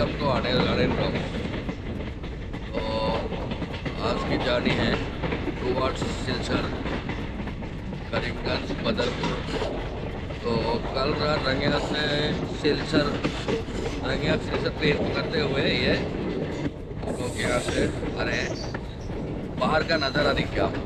Welcome to Aryan blog. तो आज की journey है टूवर्ड्स सिलचर करीमगंज बदरपुर। तो कल रात रंगिया से सिलचर ट्रेन करते हुए ये हम लोग यहाँ से आ रहे हैं। बाहर का नज़ारा देखिए आप लोग।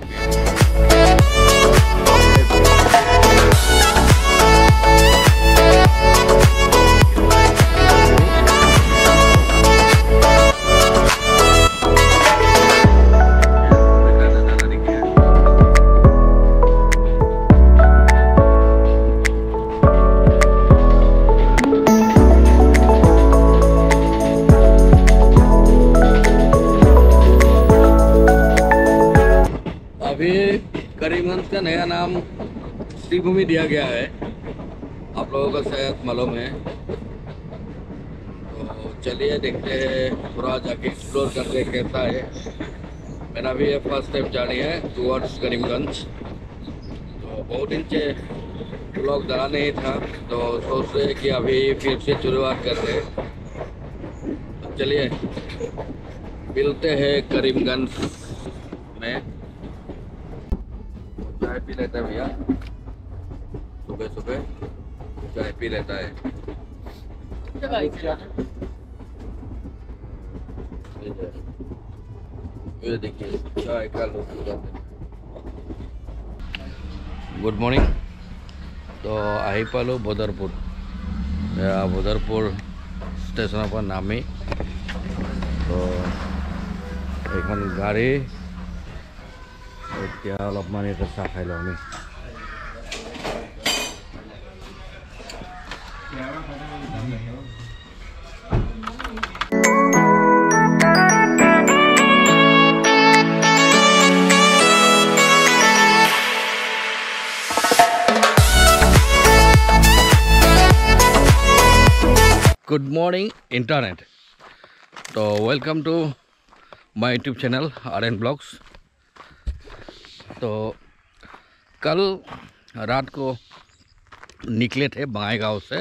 अभी करीमगंज का नया नाम श्रीभूमि दिया गया है, आप लोगों को शायद मालूम है। तो चलिए देखते हैं, थोड़ा जाके एक्सप्लोर करते हैं कैसा है। मेरा भी ये फर्स्ट टाइम जानी है टूवर्ड्स करीमगंज। तो बहुत दिन से ब्लॉग डाला नहीं था, तो सोच रहे कि अभी फिर से शुरुआत करते हैं। तो चलिए मिलते हैं करीमगंज में। चाय पी लेता है भैया, सुबह सुबह चाय पी लेता है। ये देखिए चाय का लोग। Good morning. तो आহি पालो बदरपुर। बदरपुर स्टेशन पर नामी। तो एक गाड़ी এতিয়া অলপমান এটা চাহ খাই লওঁ আমি। Good morning internet. तो welcome to my YouTube channel Aryan blogs. तो कल रात को निकले थे बंगाईगांव से।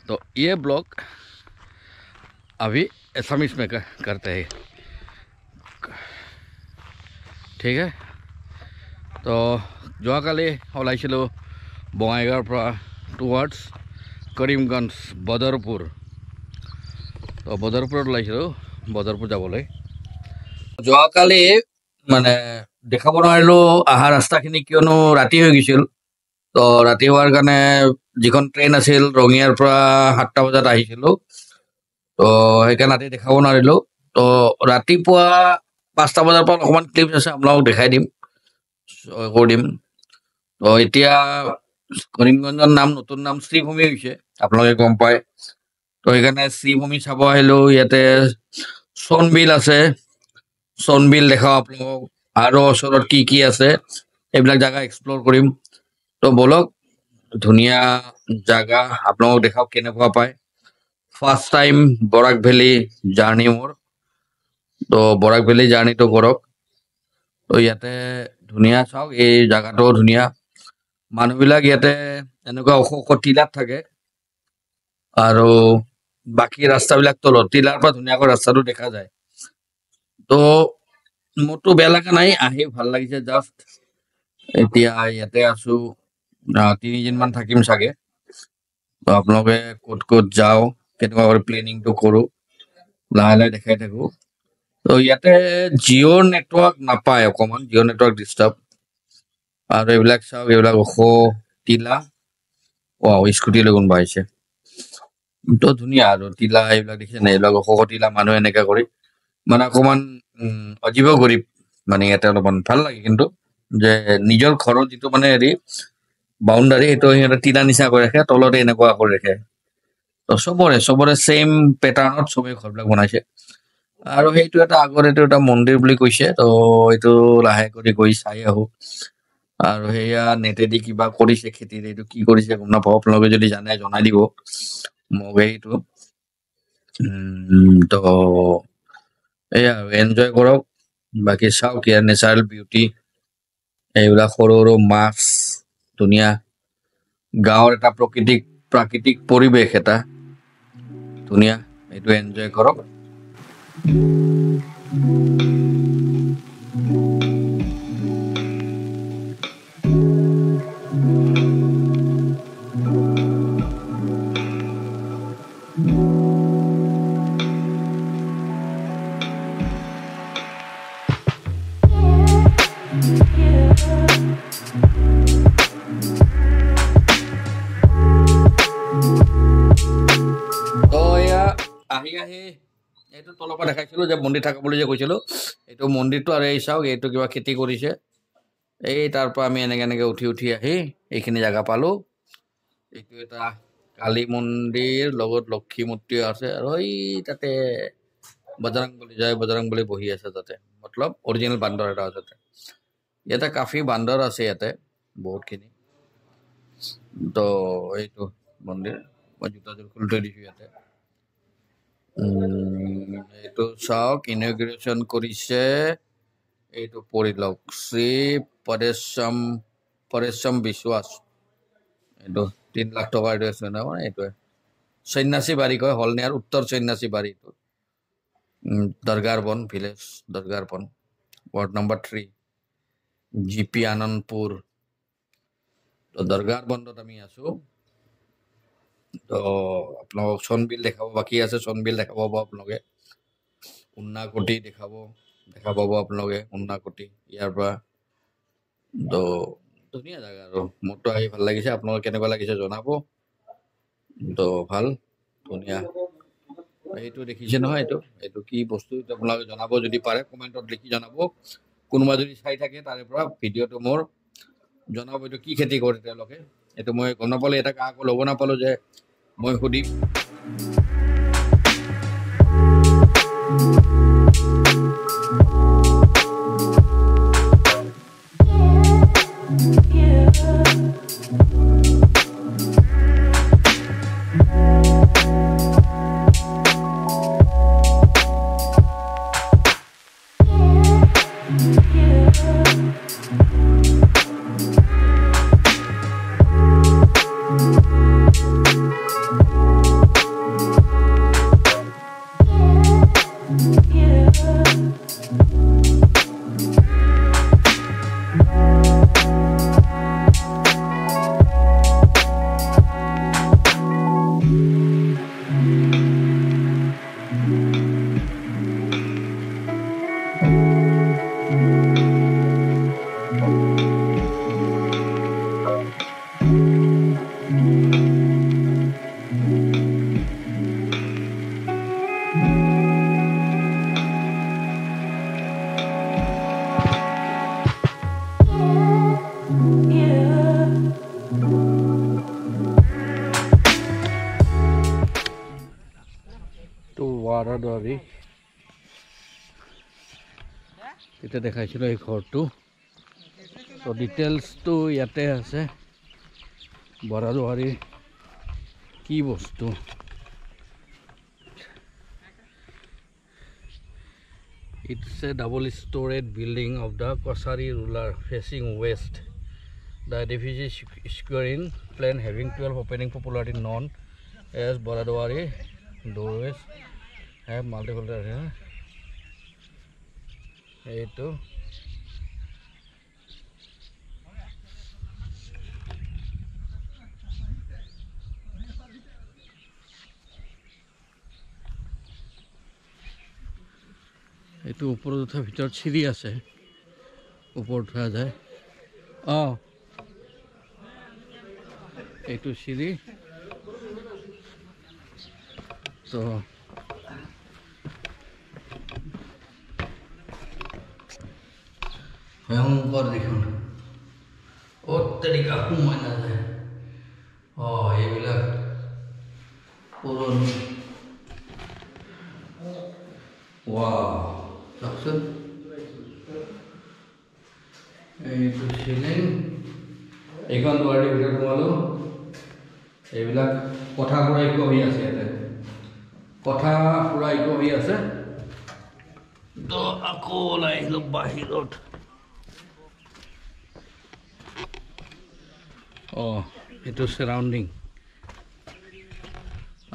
तो ये ब्लॉग अभी असमीज में करते हैं, ठीक है। तो जो काली ओलाइছিলোঁ बंगाईगांवर পৰা टुवर्ड्स करीमगंज बदरपुर। तो बदरपुर ओलाइছিলোঁ बदरपुर যাবলৈ। जो काली মানে দেখাব নোৱাৰিলোঁ আহা ৰাস্তাখিনি, কিয়নো ৰাতি হৈ গৈছিল। তো ৰাতি হোৱাৰ কাৰণে যিখন ট্ৰেইন আছিল ৰঙিয়াৰ পৰা 7টা বজাত আহিছিলোঁ, তো সেইকাৰণে ৰাতি দেখাব নোৱাৰিলোঁ। তো ৰাতিপুৱা 5টা বজাৰ পৰা অকণমান ক্লিপছ আছে, আপোনালোকক দেখাই দিম, কৰি দিম। তো এতিয়া কৰিমগঞ্জৰ নাম, নতুন নাম শ্ৰীভূমি হৈছে, আপোনালোকে গম পায়। তো সেইকাৰণে শ্ৰীভূমি চাব আহিলোঁ। ইয়াতে সোণবিল আছে, সোণবিল দেখাও আপোনালোকক, আৰু ওচৰত কি কি আছে এইবিলাক জায়গা এক্সপ্লোৰ কৰিম। তো বলক, ধুনীয়া জায়গা আপোনালোকক দেখাওক কেনেকুৱা পায়। ফাৰ্ষ্ট টাইম বৰাক ভেলী জাৰ্ণি মোৰ। তো বৰাক ভেলী জাৰ্ণিটো কৰক। তো ইয়াতে ধুনীয়া, চাওক এই জায়গাটোও ধুনীয়া। মানুহবিলাক ইয়াতে এনেকুৱা ওখ ওখ টিলাত থাকে, আৰু বাকী ৰাস্তাবিলাক তলত, টিলাৰ পৰা ধুনীয়াকৈ ৰাস্তাটো দেখা যায়। তো মোৰতো বেয়া লগা নাই, আহি ভাল লাগিছে। জাষ্ট এতিয়া ইয়াতে আছো, 3দিনমান থাকিম চাগে। তো আপোনালোকে ক'ত ক'ত যাওঁ, কেনেকুৱা কৰি প্লেনিংটো কৰোঁ, লাহে লাহে দেখাই থাকোঁ। তো ইয়াতে জিঅ'ৰ নেটৱৰ্ক নাপায়, অকণমান জিঅ' নেটৱৰ্ক ডিষ্টাৰ্ব। আৰু এইবিলাক চাওক, এইবিলাক ওখ টিলা। স্কুটি লৈ কোনোবা আহিছে। তো ধুনীয়া আৰু টিলা এইবিলাক দেখিছে নাই, এইবিলাক ওখ ওখ টিলা, মানুহে এনেকা কৰি মানে অকণমান অজীৱ গৰীব মানে ইয়াতে অলপমান ভাল লাগে। কিন্তু যে নিজৰ ঘৰৰ যিটো মানে হেৰি বাউণ্ডাৰী, সেইটো সিহঁতে টিলা নিচিনা কৰি ৰাখে, তলতে এনেকুৱা কৰি ৰাখে। তো চবৰে ছেইম পেটাৰ্ণত চবেই ঘৰবিলাক বনাইছে। আৰু সেইটো এটা আগৰ এইটো এটা মন্দিৰ বুলি কৈছে। তো এইটো লাহে কৰি গৈ চাই আহোঁ। আৰু সেয়া নেটেদি কিবা কৰিছে খেতিত, এইটো কি কৰিছে গম নাপাওঁ, আপোনালোকে যদি জানে জনাই দিব মোক সেইটো। তো এয়া আৰু এনজয় কৰক। বাকী চাওক ইয়াৰ নেচাৰেল বিউটি, এইবিলাক সৰু সৰু মাছ, ধুনীয়া গাঁৱৰ এটা প্ৰাকৃতিক পৰিৱেশ এটা ধুনীয়া। এইটো এনজয় কৰক। আহি এইটো তলৰ পৰা দেখাইছিলোঁ যে মন্দিৰ থকা বুলি যে কৈছিলোঁ, এইটো মন্দিৰটো আৰু এই চাওক, এইটো কিবা খেতি কৰিছে। এই তাৰ পৰা আমি এনেকৈ উঠি আহি এইখিনি জেগা পালোঁ। এইটো এটা কালী মন্দিৰ লগত লক্ষী মূৰ্তি আছে, আৰু এই তাতে বজৰং বলী বহি আছে তাতে, মতলব অৰিজিনেল বান্দৰ এটা আছে তাতে। ইয়াতে কাফি বান্দৰ আছে ইয়াতে বহুতখিনি। তো এইটো মন্দিৰ মই জোতাযোৰ খুলি থৈ দিছোঁ ইয়াতে। এইটো চাওক, ইনগ্ৰেশ্যন কৰিছে, এইটো পঢ়ি লওক, শ্ৰী পৰেশম বিশ্বাস। এইটো 3 লাখ টকা এইটো আছে ন, এইটোৱে সন্যাসী বাৰী কয়, হলনিয়াৰ উত্তৰ সন্যাসী বাৰী। এইটো দৰগাৰ বন ভিলেজ, দৰগাৰ বন, ৱাৰ্ড নম্বৰ 3, GP আনন্দপুৰ। তো দৰগাৰ বনত আমি আছোঁ। তো আপোনালোকক চনবিল দেখাব বাকী আছে, চনবিল দেখা পাব আপোনালোকে, উন্নাকোটি দেখা পাব আপোনালোকে, উন্নাকোটি ইয়াৰ পৰা। তো ধুনীয়া জেগা, আৰু মোৰতো আহি ভাল লাগিছে। আপোনালোকে কেনেকুৱা লাগিছে জনাব। তো ভাল ধুনীয়া। এইটো দেখিছে নহয়, এইটো কি বস্তু আপোনালোকে জনাব, যদি পাৰে কমেণ্টত লিখি জনাব। কোনোবা যদি চাই থাকে তাৰে পৰা ভিডিঅ'টো মোৰ জনাব, এইটো কি খেতি কৰে তেওঁলোকে। এইটো মই গম নাপালোঁ, এটা কাকো ল'ব নাপালোঁ যে মই সুধিম। বাৰাদৱাৰী এতিয়া দেখাইছিলোঁ এই ঘৰটো। তো ডিটেইলছটো ইয়াতে আছে। বাৰাদৱাৰী কি বস্তু, it's a double-storied building of the Kosari ruler facing west. The edifice is square in plan, having 12 opening, popularly known as Baradwari. Doorways have multiple areas. এইটো ওপৰত উঠা, ভিতৰত চিৰি আছে, ওপৰত উঠা যায়। এইটো চিৰি। তো ভয়ংকৰ দেখোন, অত্যাধিক সোমাই নাযায়। এইবিলাক পুৰণি। চাওকচোন, এইটো চিলিং। এইখন দুৱাৰটিৰ ভিতৰত সোমালোঁ। এইবিলাক কথা পুৰা ইকো হৈ আছে, ইয়াতে কথা পুৰা ইকো হৈ আছে। তো আকৌ ওলাই আহিলোঁ বাহিৰত। এইটো চাৰাউণ্ডিং,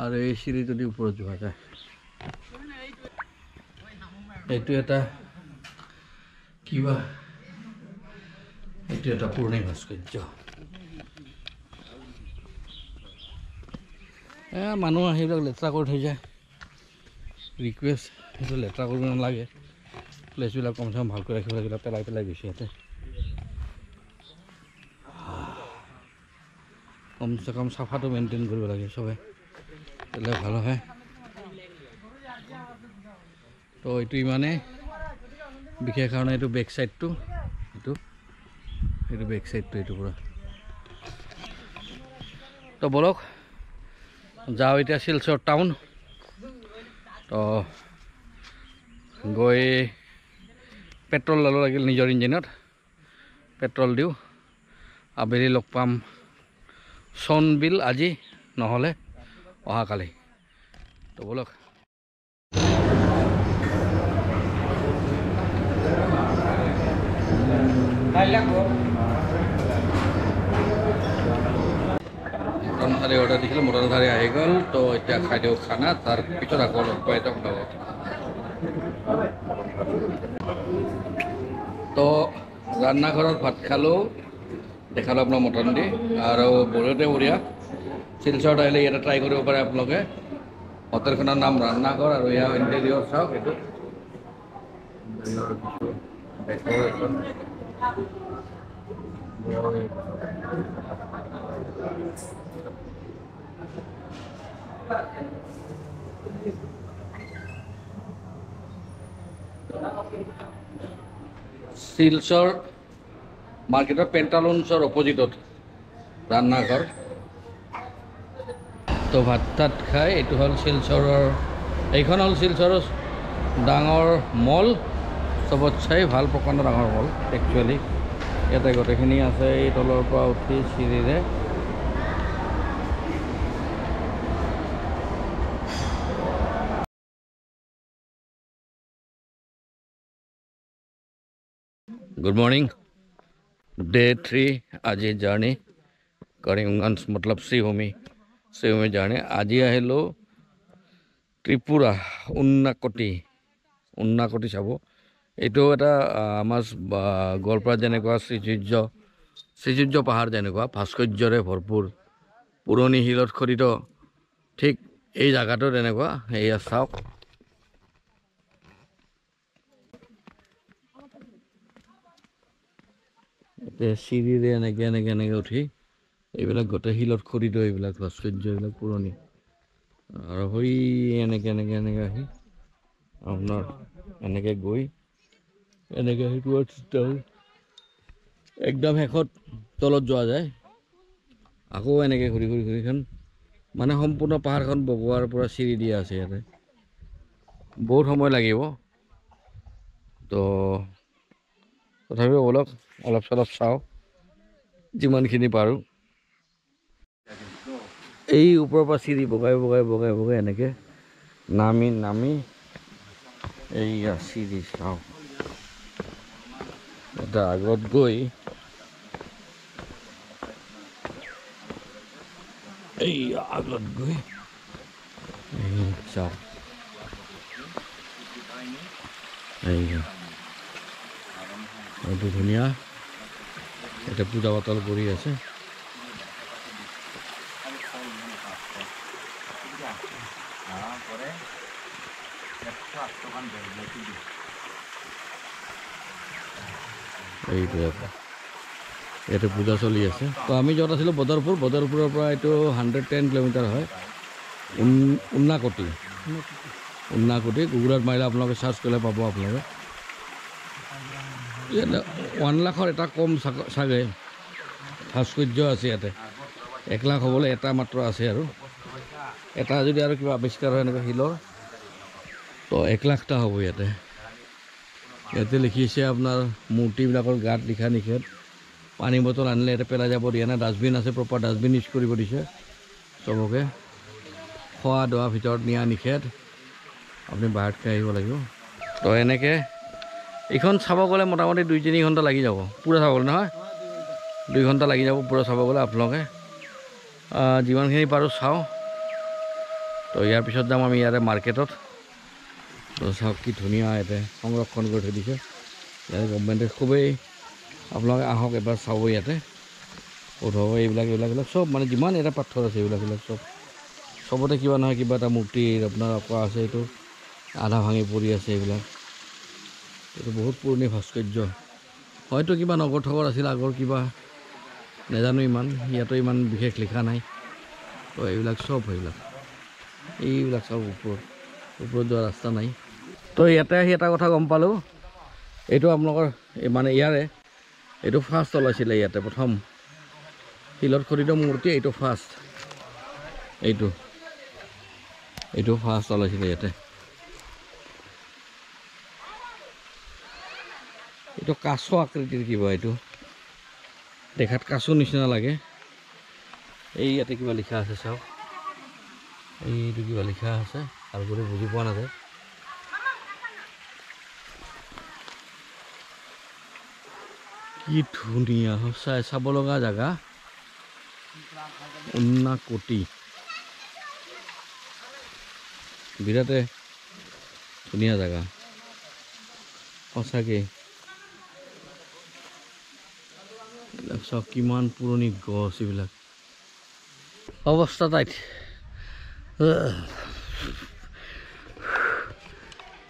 আৰু এই চিৰিটোদি ওপৰত যোৱা যায়। এইটো এটা কিবা এইটো এটা পুৰণি ভাস্কৰ্য মানুহ আহি এইবিলাক লেতেৰা কৰি থৈ যায় ৰিকুৱেষ্ট সেইটো লেতেৰা কৰিব নালাগে প্লেচবিলাক কমচে কম ভালকৈ ৰাখিব লাগে পেলাই পেলাই গৈছে ইয়াতে কমচে কম চাফাটো মেইনটেইন কৰিব লাগে চবে তেতিয়াহ'লে ভাল হয় তো এইটো ইমানেই বিশেষ কাৰণে এইটো বেক চাইডটো এইটো বেক চাইডটো এইটো পুৰা তো বলক যাওঁ এতিয়া শিলচৰ টাউন তো গৈ পেট্ৰল ল'ব লাগিল নিজৰ ইঞ্জিনত পেট্ৰল দিওঁ আবেলি লগ পাম চনবিল আজি নহ'লে অহাকালি তো বলক মটন থালি অৰ্ডাৰ দিছিলোঁ মটন থালি আহি গ'ল তো এতিয়া খাই দিওঁ খানা তাৰ পিছত আকৌ লগ পাই যাম লগত তো ৰান্নাঘৰত ভাত খালোঁ দেখালোঁ আপোনাৰ মটন দি আৰু বহুতে বঢ়িয়া শিলচৰত আহিলে ইয়াতে ট্ৰাই কৰিব পাৰে আপোনালোকে হোটেলখনৰ নাম ৰান্নাঘৰ আৰু ইয়াৰ ইণ্টেৰিয়ৰ চাওক এইটো ডেক'ৰেশ্যন শিলচৰ মাৰ্কেটৰ পেণ্টালুন্সৰ অপজিটত ৰান্নাঘৰ তো ভাত তাত খাই এইটো হ'ল শিলচৰৰ এইখন হ'ল শিলচৰৰ ডাঙৰ মল চবতচাই ভাল প্ৰকাণ্ড ডাঙৰ মল একচুৱেলি ইয়াতে গোটেইখিনি আছে এই তলৰ পৰা উঠি চিৰিৰে गुड मॉर्निंग डे 3 आज जार्नी करीमगंज मतलब शिवभूमि जार्नी आज आहिलो त्रिपुरा उन्नाकटी चाब এইটো এটা আমাৰ গোৱালপাৰা যেনেকুৱা শ্ৰীযুৰ্য পাহাৰ যেনেকুৱা ভাস্কৰ্যৰে ভৰপূৰ পুৰণি শিলত খোদিত ঠিক এই জায়গাটো তেনেকুৱা এয়া চাওক চিৰিৰে এনেকে উঠি এইবিলাক গোটেই শিলত খোদিত এইবিলাক ভাস্কৰ্য এইবিলাক পুৰণি আৰু হৈ এনেকে আহি আপোনাৰ এনেকে গৈ এনেকে একদম শেষত তলত যোৱা যায় আকৌ এনেকে ঘূৰি ঘূৰিখন মানে সম্পূৰ্ণ পাহাৰখন বগোৱাৰ পৰা চিৰি দিয়া আছে ইয়াতে বহুত সময় লাগিব তো তথাপিও বলক অলপ চলপ চাওঁ যিমানখিনি পাৰোঁ এই ওপৰৰ পৰা চিৰি বগাই এনেকে নামি এইয়া চিৰি চাওঁ এটা আগত গৈ চাওঁ এইটো ধুনীয়া এটা পূজা পাতল কৰি আছে এইটো ইয়াতে পূজা চলি আছে তো আমি য'ত আছিলোঁ বদৰপুৰৰ পৰা এইটো 110 কিলোমিটাৰ হয় উন্নাকটি গুগলত মাৰিলে আপোনালোকে চাৰ্চ কৰিলে পাব আপোনালোকে 1 লাখৰ এটা কম চাগে ভাস্কৰ্য আছে ইয়াতে 1 লাখ হ'বলৈ এটা মাত্ৰ আছে আৰু এটা যদি আৰু কিবা আৱিষ্কাৰ হয় এনেকুৱা শিলৰ তো 1 লাখটা হ'ব ইয়াতে লিখিছে আপোনাৰ মূৰ্তিবিলাকৰ গাত লিখা নিষেধ পানী বটল আনিলে ইয়াতে পেলাই যাব দিয়া নাই ডাষ্টবিন আছে প্ৰপাৰ ডাষ্টবিন ইউজ কৰিব দিছে চবকে খোৱা দোৱাৰ ভিতৰত নিয়া নিষেধ আপুনি বাহিৰত খাই আহিব লাগিব তো এনেকৈ এইখন চাব গ'লে মোটামুটি 2-3 ঘণ্টা লাগি যাব পূৰা চাব গ'লে নহয় 2 ঘণ্টা লাগি যাব পূৰা চাব গ'লে আপোনালোকে যিমানখিনি পাৰোঁ চাওঁ তো ইয়াৰ পিছত যাম আমি ইয়াৰে মাৰ্কেটত তো চাওক কি ধুনীয়া ইয়াতে সংৰক্ষণ কৰি থৈ দিছে ইয়াতে গভৰ্ণমেণ্টে খুবেই আপোনালোকে আহক এবাৰ চাব ইয়াতে উদ্ভৱ এইবিলাক চব মানে যিমান এটা পাথৰ আছে এইবিলাক চবতে কিবা নহয় কিবা এটা মূৰ্তিৰ আপোনাৰ কোৱা আছে এইটো আধা ভাঙি পৰি আছে এইবিলাক এইটো বহুত পুৰণি ভাস্কৰ্য হয়তো কিবা নগৰ ঠগৰ আছিল আগৰ কিবা নাজানো ইমান ইয়াতো ইমান বিশেষ লিখা নাই তো এইবিলাক চব এইবিলাক চব ওপৰত যোৱা ৰাস্তা নাই তো ইয়াতে আহি এটা কথা গম পালোঁ এইটো আপোনালোকৰ মানে ইয়াৰে এইটো ফাৰ্ষ্ট ওলাইছিলে ইয়াতে প্ৰথম শিলত খোদিত মূৰ্তি এইটো ফাৰ্ষ্ট এইটো ফাৰ্ষ্ট ওলাইছিলে ইয়াতে এইটো কাছ আকৃতিৰ কিবা এইটো দেখাত কাছ নিচিনা লাগে এই ইয়াতে কিবা লিখা আছে চাওক এইটো কিবা লিখা আছে আৰু কৰি বুজি পোৱা নাযায় কি ধুনীয়া সঁচাই চাব লগা জেগা উন্নাকোটি বিৰাটে ধুনীয়া জেগা সঁচাকৈ এইবিলাক চাওক কিমান পুৰণি গছ এইবিলাক অৱস্থা টাইট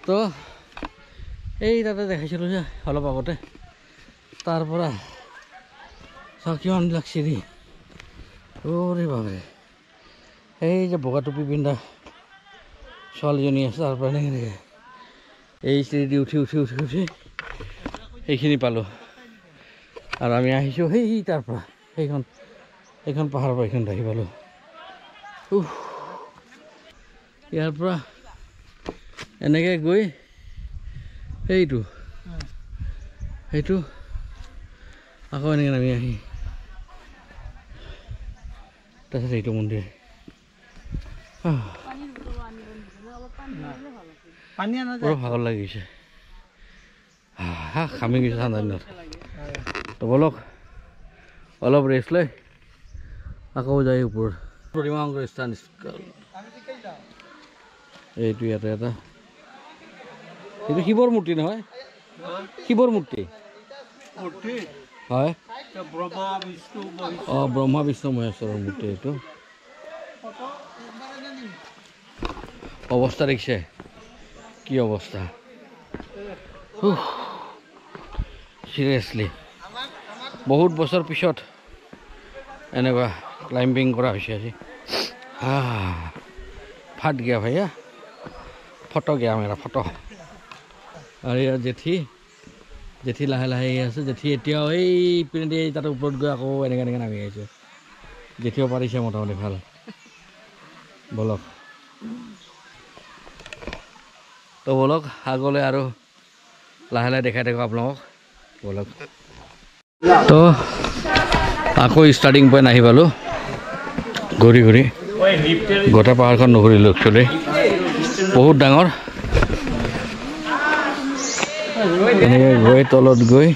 তো এই তাতে দেখাইছিলোঁ যে অলপ আগতে তাৰ পৰা চাওক কিমানবিলাক চিৰি ওৰে বাপৰে এই যে বগা টুপি পিন্ধা ছোৱালীজনী আছে তাৰ পৰা এনেকৈ এই চিৰি দি উঠি সেইখিনি পালোঁ আৰু আমি আহিছোঁ সেই তাৰ পৰা সেইখন পাহাৰৰ পৰা এইখন আহি পালোঁ ইয়াৰ পৰা এনেকৈ গৈ সেইটো আকৌ এনেকৈ নামি আহি তাৰপিছত এইটো মন্দিৰ বৰ ভাগৰ লাগিছে খামি গৈছে ঠাণ্ডা দিনত তো বলক অলপ ৰেষ্ট লৈ আকৌ যায় ওপৰত প্ৰতিমাংকৰ স্থান এইটো ইয়াতে এটা এইটো শিৱৰ মূৰ্তি নহয় শিৱৰ মূৰ্তি হয় অঁ ব্ৰহ্মা বিষ্ণু মহেশ্বৰৰ মূৰ্তি এইটো অৱস্থা দেখিছে কি অৱস্থা চিৰিয়াছলি বহুত বছৰ পিছত এনেকুৱা ক্লাইম্বিং কৰা হৈছে আজি ফাট গয়া ভাইয়া ফটো গয়া মেৰা ফটো আৰু ইয়াৰ জেঠি লাহে লাহে আছে জেঠি এতিয়াও এই পিনে তাতে ওপৰত গৈ আকৌ এনেকৈ নামি আহিছে জেঠিও পাৰিছে মোটামুটি ভাল বলক তো বলক আগলৈ আৰু লাহে লাহে দেখাই থাকোঁ আপোনালোকক বলক তো আকৌ ষ্টাৰ্টিং পইণ্ট আহি পালোঁ ঘূৰি গোটেই পাহাৰখন নুঘূৰিলোঁ একচুৱেলি বহুত ডাঙৰ এনেকৈ গৈ তলত গৈ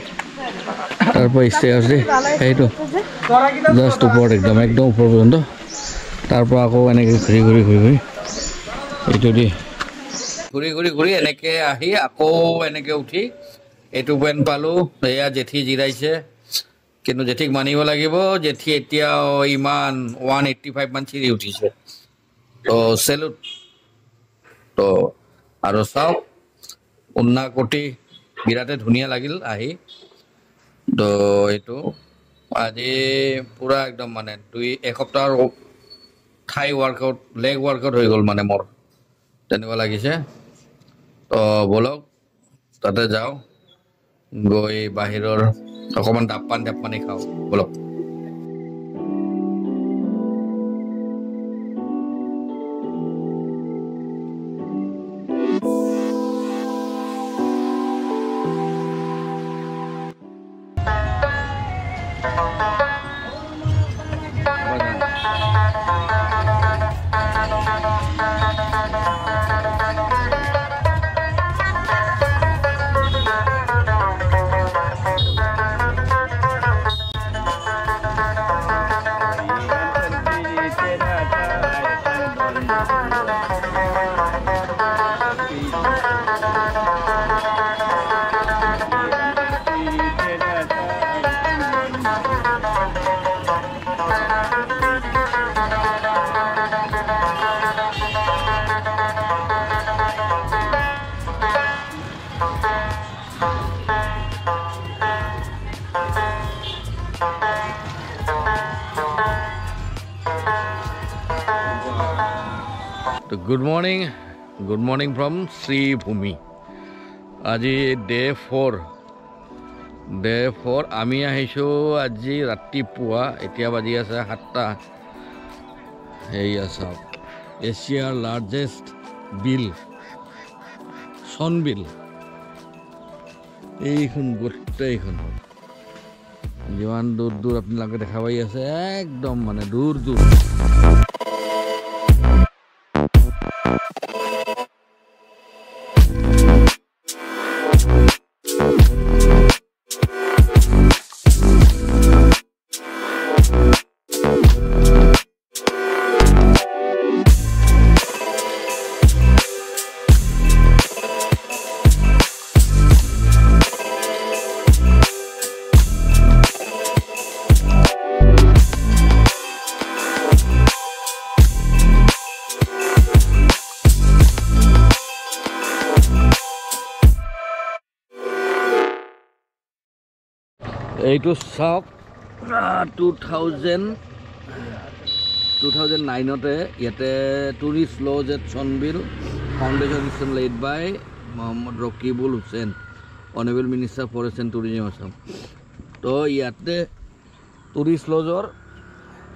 তাৰপৰা ষ্টেয়াৰ্ছ দি সেইটো জাষ্ট ওপৰত একদম ওপৰ পৰ্যন্ত তাৰপৰা আকৌ এনেকৈ ঘূৰি এইটো দি ঘূৰি এনেকৈ আহি আকৌ এনেকৈ উঠি এইটো পইণ্ট পালোঁ এয়া জেঠি জিৰাইছে কিন্তু জেঠিক মানিব লাগিব জেঠি এতিয়াও ইমান 185 মান চিৰি উঠিছে তো চেলুট তো আৰু চাওক উন্নাকোটি বিৰাটে ধুনীয়া লাগিল আহি তো এইটো আজি পূৰা একদম মানে এসপ্তাহৰ থাই ৱৰ্কআউট লেগ ৱৰ্কআউট হৈ গ'ল মানে মোৰ তেনেকুৱা লাগিছে তো বলক তাতে যাওঁ গৈ বাহিৰৰ অকণমান ডাব পানী খাওঁ বলক Good morning from Sri Bhumi. আজি ডে 4 আমি আহিছোঁ আজি ৰাতিপুৱা এতিয়া বাজি আছে 7টা এইয়া চাওক এছিয়াৰ লাৰ্জেষ্ট বিল চন বিল এইখন গোটেইখন যিমান দূৰ আপোনালোকে দেখা পাই আছে একদম মানে দূৰ এইটো চাওক 2009তে ইয়াতে tourist lodge at Sonbil foundation is laid by Mohammad Rakibul Hussain honourable minister forest and tourism Assam তো ইয়াতে টুৰিষ্ট লজৰ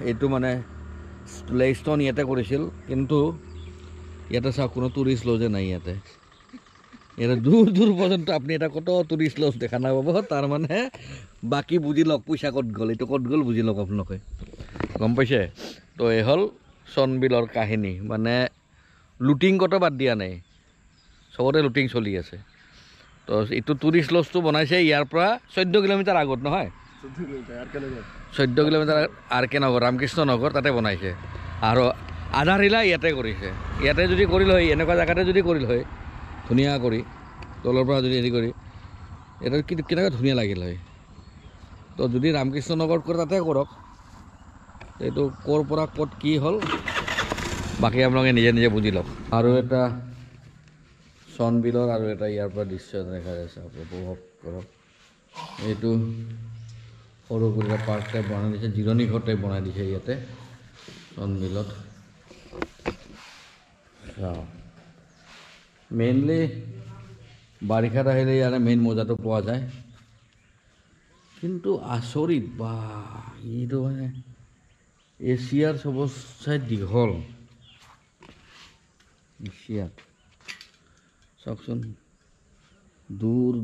এইটো মানে লেইষ্টন ইয়াতে কৰিছিল কিন্তু ইয়াতে চাওক কোনো টুৰিষ্ট লজে নাই ইয়াতে দূৰ পৰ্যন্ত আপুনি এটা কত টুৰিষ্ট লজ দেখা নাপাব তাৰ মানে বাকী বুজি লওক পইচা ক'ত গ'ল এইটো ক'ত গ'ল বুজি লওক আপোনালোকে গম পাইছে তো এই হ'ল চনবিলৰ কাহিনী মানে লুটিং কত বাদ দিয়া নাই চবতে লুটিং চলি আছে তো এইটো টুৰিষ্ট লজটো বনাইছে ইয়াৰ পৰা 14 কিলোমিটাৰ আগত নহয় 14 কিলোমিটাৰ আৰ কে নগৰ ৰামকৃষ্ণ নগৰ তাতে বনাইছে আৰু আধাৰিলা ইয়াতে কৰিছে ইয়াতে যদি কৰিল হয় এনেকুৱা জেগাতে যদি কৰিল হয় ধুনীয়া কৰি তলৰ পৰা যদি হেৰি কৰি এটা কেনেকুৱা ধুনীয়া লাগিল হয় তো যদি ৰামকৃষ্ণ নগৰত কৰে তাতে কৰক এইটো ক'ৰ পৰা ক'ত কি হ'ল বাকী আপোনালোকে নিজে বুজি লওক আৰু এটা চনবিলৰ আৰু এটা ইয়াৰ পৰা দৃশ্য দেখা যাইছে উপভোগ কৰক এইটো সৰু কৰি পাৰ্ক টাইপ বনাই দিছে জিৰণি ঘৰ টাইপ বনাই দিছে ইয়াতে চনবিলত মেইনলি বাৰিষাত আহিলে ইয়াৰে মেইন মজাটো পোৱা যায় কিন্তু আচৰিত বা এইটো মানে এছিয়াৰ চবতচে দীঘল এছিয়াত চাওকচোন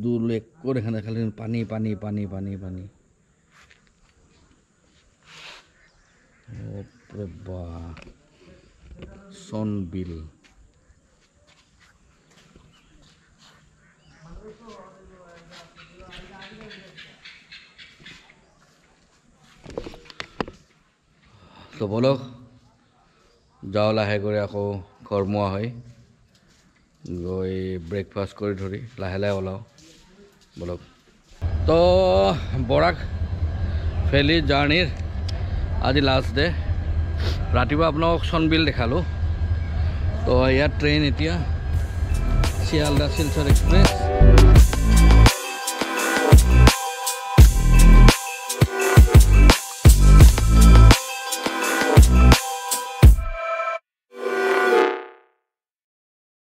দূৰ একো দেখা নাই খালি পানী বা চনবিল তো বলক যাওঁ লাহে কৰি আকৌ কৰ্মোৱা হয় গৈ ব্ৰেকফাষ্ট কৰি ধৰি লাহে ওলাওঁ বলক তো বৰাক ভেলী জাৰ্ণিৰ আজি লাষ্ট ডে ৰাতিপুৱা আপোনাক চনবিল দেখালোঁ তো ইয়াত ট্ৰেইন এতিয়া শিয়ালদা শিলচৰ এক্সপ্ৰেছ